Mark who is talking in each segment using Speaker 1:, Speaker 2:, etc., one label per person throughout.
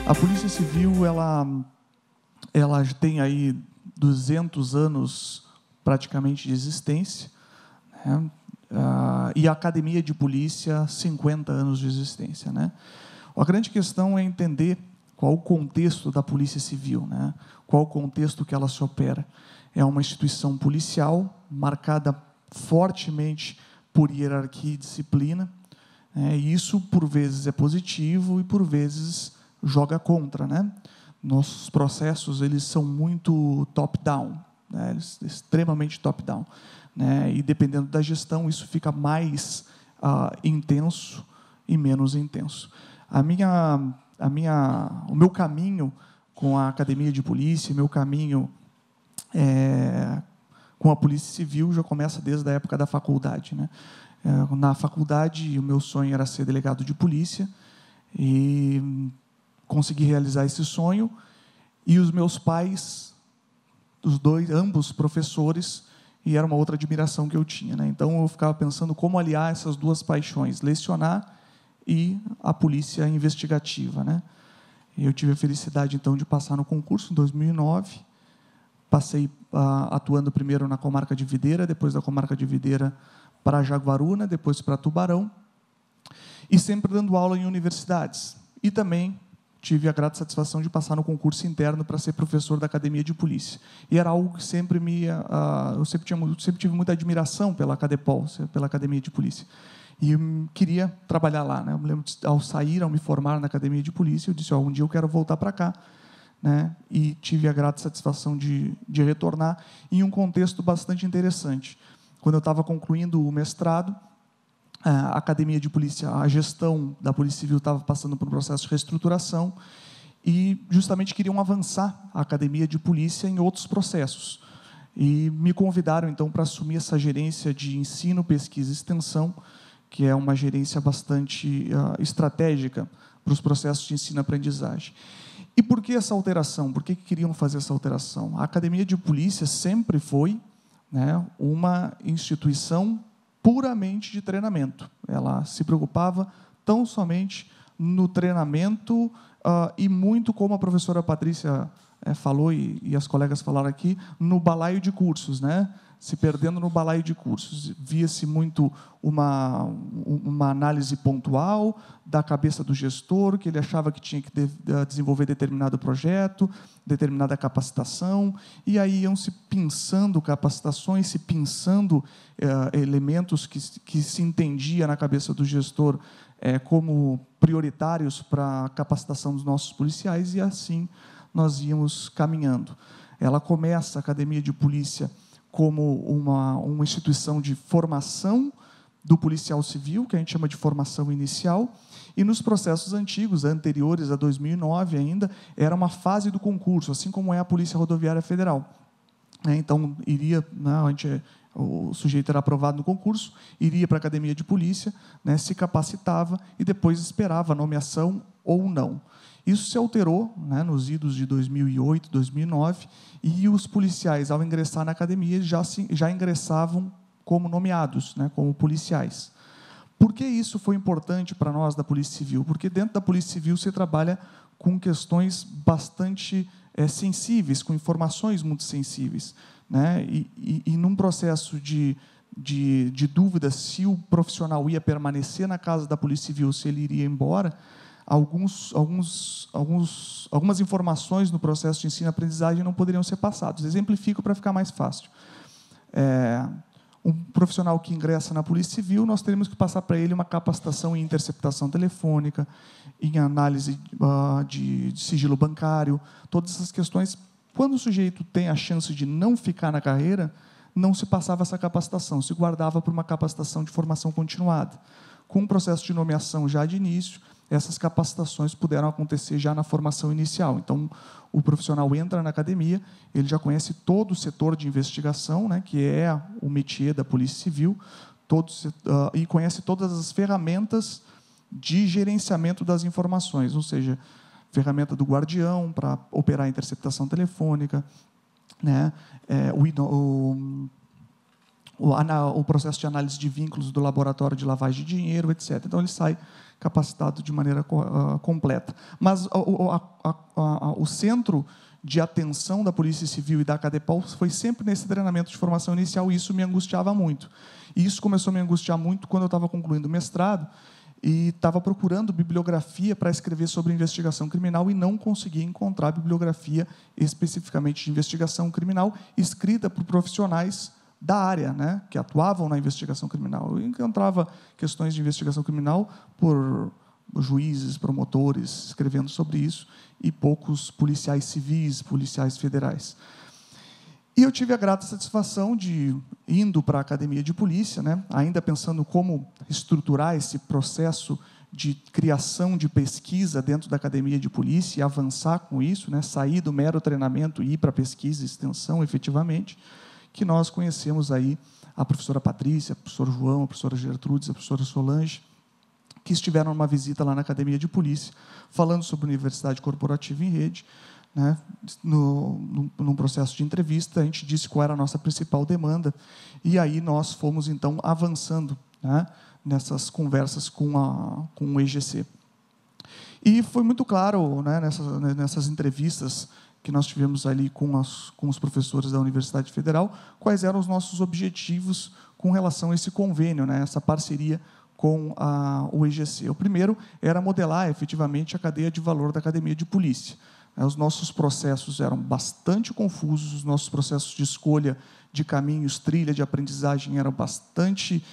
Speaker 1: A Polícia Civil, ela tem aí 200 anos praticamente de existência, né? E a Academia de Polícia, 50 anos de existência, né? A grande questão é entender qual o contexto da Polícia Civil, né? Qual o contexto que ela se opera. É uma instituição policial marcada fortemente por hierarquia e disciplina, né? E isso, por vezes, é positivo e, por vezes, joga contra, né? Nossos processos, eles são muito top-down, né? Eles extremamente top-down, né? E, dependendo da gestão, isso fica mais intenso e menos intenso. O meu caminho com a Academia de Polícia, meu caminho com a Polícia Civil já começa desde a época da faculdade, né? Na faculdade, o meu sonho era ser delegado de polícia e consegui realizar esse sonho. E os meus pais, ambos professores, e era uma outra admiração que eu tinha, né? Então, eu ficava pensando como aliar essas duas paixões, lecionar e a polícia investigativa, né? Eu tive a felicidade, então, de passar no concurso em 2009. Passei atuando primeiro na comarca de Videira, depois da comarca de Videira para Jaguaruna, depois para Tubarão, e sempre dando aula em universidades. E também tive a grata satisfação de passar no concurso interno para ser professor da Academia de Polícia. E era algo que sempre eu sempre tive muita admiração pela Acadepol, pela Academia de Polícia. E eu queria trabalhar lá, né? Eu me lembro, ao me formar na Academia de Polícia, eu disse, um dia eu quero voltar para cá, né? E tive a grata satisfação de retornar em um contexto bastante interessante. Quando eu estava concluindo o mestrado, a Academia de Polícia, a gestão da Polícia Civil estava passando por um processo de reestruturação e justamente queriam avançar a Academia de Polícia em outros processos. E me convidaram, então, para assumir essa gerência de ensino, pesquisa e extensão, que é uma gerência bastante estratégica para os processos de ensino-aprendizagem. E por que essa alteração? Por que queriam fazer essa alteração? A Academia de Polícia sempre foi, né, uma instituição puramente de treinamento. Ela se preocupava tão somente no treinamento e muito, como a professora Patrícia falou e as colegas falaram aqui, no balaio de cursos, né? Se perdendo no balaio de cursos. Via-se muito uma análise pontual da cabeça do gestor, que ele achava que tinha que desenvolver determinado projeto, determinada capacitação, e aí iam se pensando capacitações, se pensando elementos que se entendia na cabeça do gestor como prioritários para a capacitação dos nossos policiais, e assim nós íamos caminhando. Ela começa, a Academia de Polícia, como uma instituição de formação do policial civil, que a gente chama de formação inicial, e nos processos antigos, anteriores a 2009 ainda, era uma fase do concurso, assim como é a Polícia Rodoviária Federal. Então, o sujeito era aprovado no concurso, iria para a Academia de Polícia, né, se capacitava e depois esperava a nomeação ou não. Isso se alterou, né, nos idos de 2008, 2009, e os policiais, ao ingressar na academia, já ingressavam como nomeados, né, como policiais. Por que isso foi importante para nós da Polícia Civil? Porque dentro da Polícia Civil se trabalha com questões bastante sensíveis, com informações muito sensíveis, né? E num processo de dúvida se o profissional ia permanecer na casa da Polícia Civil, se ele iria embora, algumas informações no processo de ensino-aprendizagem não poderiam ser passadas. Exemplifico para ficar mais fácil. Um profissional que ingressa na Polícia Civil, nós teremos que passar para ele uma capacitação em interceptação telefônica, em análise de sigilo bancário, todas essas questões. Quando o sujeito tem a chance de não ficar na carreira, não se passava essa capacitação, se guardava por uma capacitação de formação continuada. Com o processo de nomeação já de início, essas capacitações puderam acontecer já na formação inicial. Então, o profissional entra na academia, ele já conhece todo o setor de investigação, né, que é o métier da Polícia Civil, e conhece todas as ferramentas de gerenciamento das informações, ou seja, ferramenta do guardião para operar a interceptação telefônica, né, o processo de análise de vínculos do laboratório de lavagem de dinheiro, etc. Então, ele sai capacitado de maneira completa. Mas o centro de atenção da Polícia Civil e da Cadepol foi sempre nesse treinamento de formação inicial, e isso me angustiava muito. E isso começou a me angustiar muito quando eu estava concluindo o mestrado e estava procurando bibliografia para escrever sobre investigação criminal e não conseguia encontrar bibliografia especificamente de investigação criminal escrita por profissionais da área, né, que atuavam na investigação criminal. Eu encontrava questões de investigação criminal por juízes, promotores, escrevendo sobre isso, e poucos policiais civis, policiais federais. E eu tive a grata satisfação de, indo para a academia de polícia, né, ainda pensando como estruturar esse processo de criação de pesquisa dentro da academia de polícia e avançar com isso, né, sair do mero treinamento e ir para a pesquisa e extensão, efetivamente, que nós conhecemos aí a professora Patrícia, o professor João, a professora Gertrudes, a professora Solange, que estiveram numa visita lá na Academia de Polícia, falando sobre Universidade Corporativa em Rede, né? Num processo de entrevista, a gente disse qual era a nossa principal demanda, e aí nós fomos, então, avançando, né, nessas conversas com o EGC. E foi muito claro, né, nessas entrevistas que nós tivemos ali com os professores da Universidade Federal, quais eram os nossos objetivos com relação a esse convênio, né, essa parceria com o EGC. O primeiro era modelar, efetivamente, a cadeia de valor da Academia de Polícia. Os nossos processos eram bastante confusos, os nossos processos de escolha de caminhos, trilha de aprendizagem eram bastante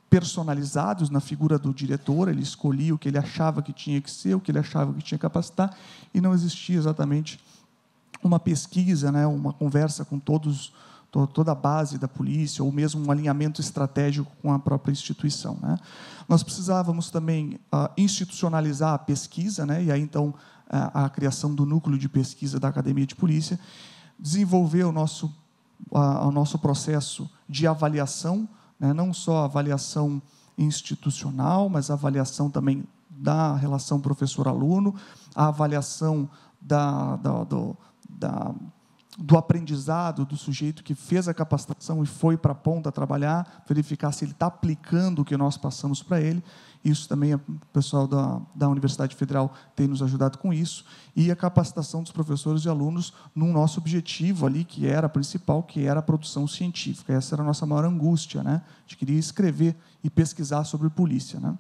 Speaker 1: personalizados na figura do diretor. Ele escolhia o que ele achava que tinha que ser, o que ele achava que tinha que capacitar, e não existia exatamente uma pesquisa, né, uma conversa com toda a base da polícia, ou mesmo um alinhamento estratégico com a própria instituição, né? Nós precisávamos também institucionalizar a pesquisa, né, e aí, então, a criação do núcleo de pesquisa da Academia de Polícia, desenvolver o nosso processo de avaliação, né, não só a avaliação institucional, mas a avaliação também da relação professor-aluno, a avaliação do aprendizado do sujeito que fez a capacitação e foi para a ponta trabalhar, verificar se ele está aplicando o que nós passamos para ele. Isso também o pessoal da Universidade Federal tem nos ajudado com isso. E a capacitação dos professores e alunos no nosso objetivo ali, que era principal, que era a produção científica. Essa era a nossa maior angústia, né? A gente queria escrever e pesquisar sobre polícia, né?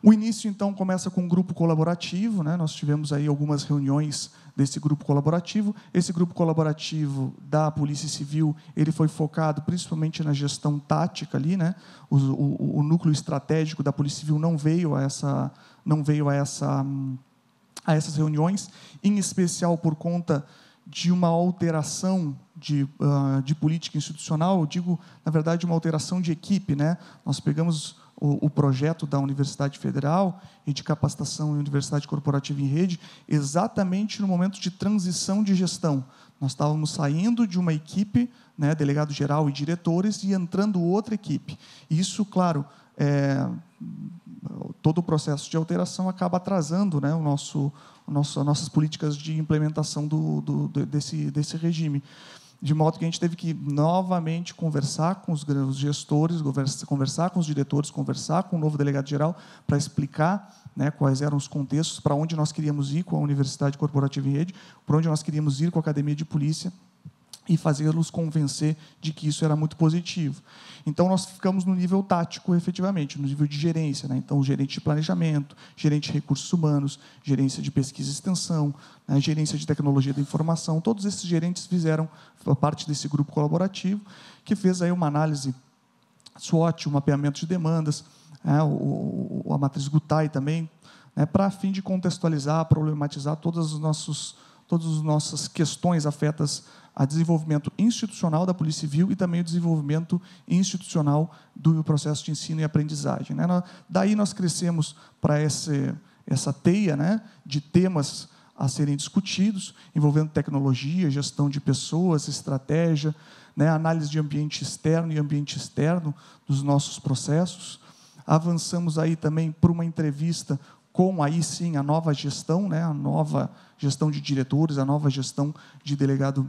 Speaker 1: O início, então, começa com um grupo colaborativo, né? Nós tivemos aí algumas reuniões desse grupo colaborativo. Esse grupo colaborativo da Polícia Civil, ele foi focado principalmente na gestão tática ali, né? O núcleo estratégico da Polícia Civil não veio a essas reuniões, em especial por conta de uma alteração de política institucional. Eu digo, na verdade, uma alteração de equipe, né? Nós pegamos o projeto da Universidade Federal e de capacitação em Universidade Corporativa em Rede, exatamente no momento de transição de gestão. Nós estávamos saindo de uma equipe, né, delegado-geral e diretores, e entrando outra equipe. E isso, claro, todo o processo de alteração acaba atrasando, né, as nossas políticas de implementação desse regime. De modo que a gente teve que novamente conversar com os gestores, conversar com os diretores, conversar com o novo delegado-geral para explicar, né, quais eram os contextos, para onde nós queríamos ir com a Universidade Corporativa em Rede, para onde nós queríamos ir com a Academia de Polícia, e fazê-los convencer de que isso era muito positivo. Então, nós ficamos no nível tático, efetivamente, no nível de gerência, né? Então, o gerente de planejamento, gerente de recursos humanos, gerência de pesquisa e extensão, né? Gerência de tecnologia da informação, todos esses gerentes fizeram parte desse grupo colaborativo, que fez aí uma análise SWOT, um mapeamento de demandas, né? A matriz Gutai também, né? Para fim de contextualizar, problematizar todas as nossas questões afetas a desenvolvimento institucional da Polícia Civil e também o desenvolvimento institucional do processo de ensino e aprendizagem, né? Daí nós crescemos para essa teia, né, de temas a serem discutidos, envolvendo tecnologia, gestão de pessoas, estratégia, né, análise de ambiente externo e ambiente externo dos nossos processos. Avançamos aí também por uma entrevista com, aí sim, a nova gestão, né, a nova gestão de diretores, a nova gestão de delegado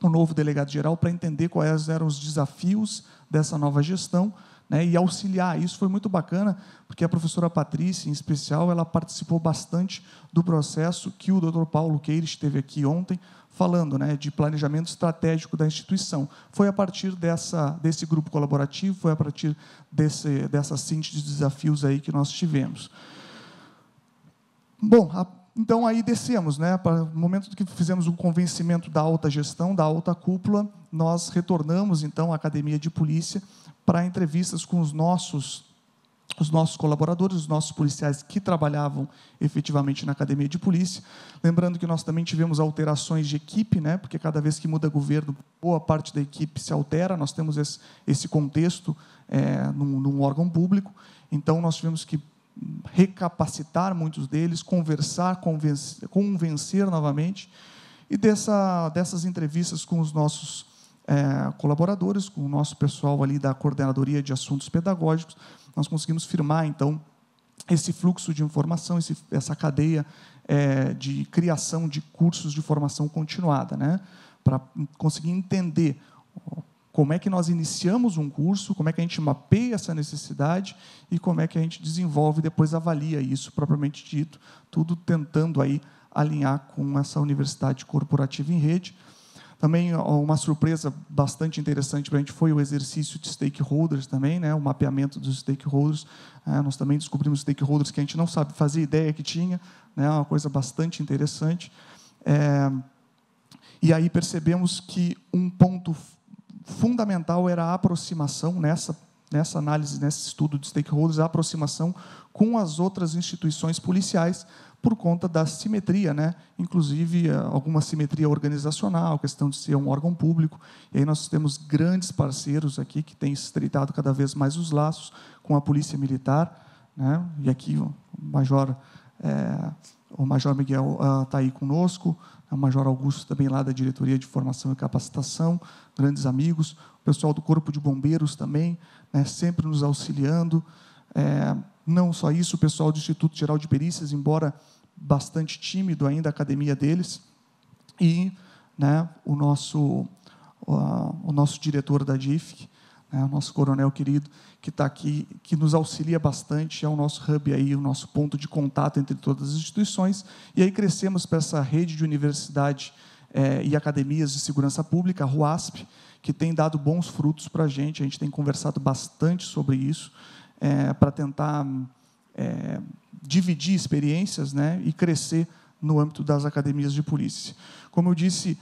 Speaker 1: o novo delegado-geral para entender quais eram os desafios dessa nova gestão, né, e auxiliar. Isso foi muito bacana, porque a professora Patrícia, em especial, ela participou bastante do processo que o Dr. Paulo Queires esteve aqui ontem, falando, né, de planejamento estratégico da instituição. Foi a partir desse grupo colaborativo, foi a partir dessa síntese de desafios aí que nós tivemos. Bom, então aí descemos, né? No momento que fizemos o convencimento da alta gestão, da alta cúpula, nós retornamos então à Academia de Polícia para entrevistas com os nossos colaboradores, os nossos policiais que trabalhavam efetivamente na Academia de Polícia. Lembrando que nós também tivemos alterações de equipe, né? Porque cada vez que muda governo, boa parte da equipe se altera. Nós temos esse contexto num órgão público, então nós tivemos que recapacitar muitos deles, conversar, convencer novamente, e dessas entrevistas com os nossos colaboradores, com o nosso pessoal ali da Coordenadoria de Assuntos Pedagógicos, nós conseguimos firmar, então, esse fluxo de informação, essa cadeia de criação de cursos de formação continuada, né? Para conseguir entender como é que nós iniciamos um curso, como é que a gente mapeia essa necessidade e como é que a gente desenvolve e depois avalia isso, propriamente dito, tudo tentando aí alinhar com essa universidade corporativa em rede. Também uma surpresa bastante interessante para a gente foi o exercício de stakeholders também, né, o mapeamento dos stakeholders. Nós também descobrimos stakeholders que a gente não sabe fazer ideia que tinha, né, uma coisa bastante interessante. E aí percebemos que um ponto fundamental era a aproximação, nessa análise, nesse estudo de stakeholders, a aproximação com as outras instituições policiais, por conta da simetria, né? Inclusive alguma simetria organizacional, questão de ser um órgão público. E aí nós temos grandes parceiros aqui que têm estreitado cada vez mais os laços com a Polícia Militar, né? E aqui o Major Miguel está aí conosco, o Major Augusto também lá da Diretoria de Formação e Capacitação, grandes amigos, o pessoal do Corpo de Bombeiros também, né, sempre nos auxiliando. Não só isso, o pessoal do Instituto Geral de Perícias, embora bastante tímido ainda a academia deles, e, né, o nosso diretor da DIFC, né, o nosso coronel querido, que está aqui, que nos auxilia bastante, é o nosso hub, aí, o nosso ponto de contato entre todas as instituições, e aí crescemos para essa rede de universidade e academias de segurança pública, a RUASP, que tem dado bons frutos para a gente tem conversado bastante sobre isso, para tentar dividir experiências, né, e crescer no âmbito das academias de polícia. Como eu disse,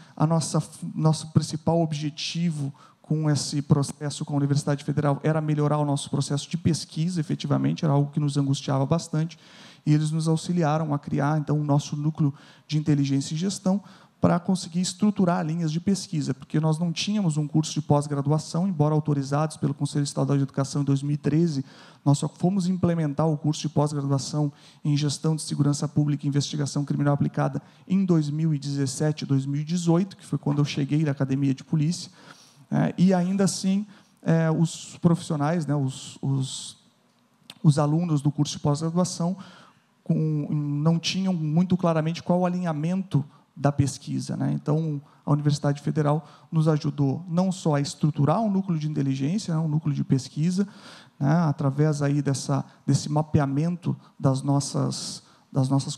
Speaker 1: nosso principal objetivo com esse processo com a Universidade Federal era melhorar o nosso processo de pesquisa, efetivamente, era algo que nos angustiava bastante, e eles nos auxiliaram a criar, então, o nosso núcleo de inteligência e gestão para conseguir estruturar linhas de pesquisa, porque nós não tínhamos um curso de pós-graduação, embora autorizados pelo Conselho Estadual de Educação em 2013, nós só fomos implementar o curso de pós-graduação em Gestão de Segurança Pública e Investigação Criminal Aplicada em 2017 e 2018, que foi quando eu cheguei da Academia de Polícia, e ainda assim, os profissionais, né, os alunos do curso de pós-graduação não tinham muito claramente qual o alinhamento da pesquisa, né? Então, a Universidade Federal nos ajudou não só a estruturar um núcleo de inteligência, né, um núcleo de pesquisa, né, através aí desse mapeamento das nossas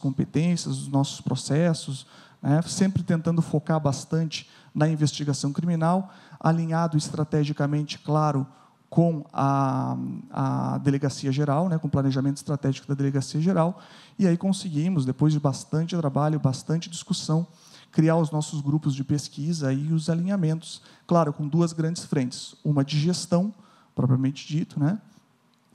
Speaker 1: competências, dos nossos processos, né, sempre tentando focar bastante na investigação criminal, alinhado estrategicamente, claro, com a Delegacia Geral, né, com o planejamento estratégico da Delegacia Geral, e aí conseguimos, depois de bastante trabalho, bastante discussão, criar os nossos grupos de pesquisa e os alinhamentos, claro, com duas grandes frentes, uma de gestão, propriamente dito, né,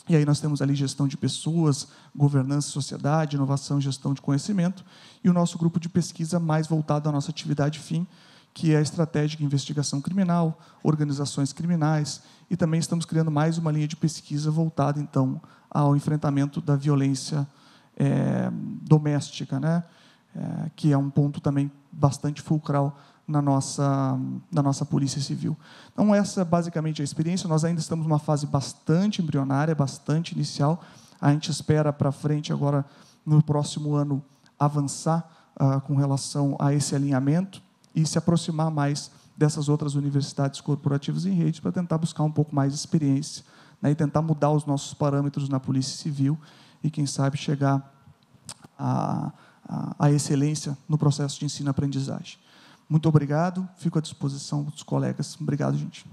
Speaker 1: e aí nós temos ali gestão de pessoas, governança e sociedade, inovação e gestão de conhecimento, e o nosso grupo de pesquisa mais voltado à nossa atividade fim, que é a estratégia de investigação criminal, organizações criminais, e também estamos criando mais uma linha de pesquisa voltada, então, ao enfrentamento da violência doméstica, né? Que é um ponto também bastante fulcral na nossa Polícia Civil. Então, essa basicamente é a experiência. Nós ainda estamos numa fase bastante embrionária, bastante inicial. A gente espera para frente, agora, no próximo ano, avançar com relação a esse alinhamento e se aproximar mais dessas outras universidades corporativas em rede para tentar buscar um pouco mais de experiência, né, e tentar mudar os nossos parâmetros na Polícia Civil e, quem sabe, chegar à excelência no processo de ensino-aprendizagem. Muito obrigado, fico à disposição dos colegas. Obrigado, gente.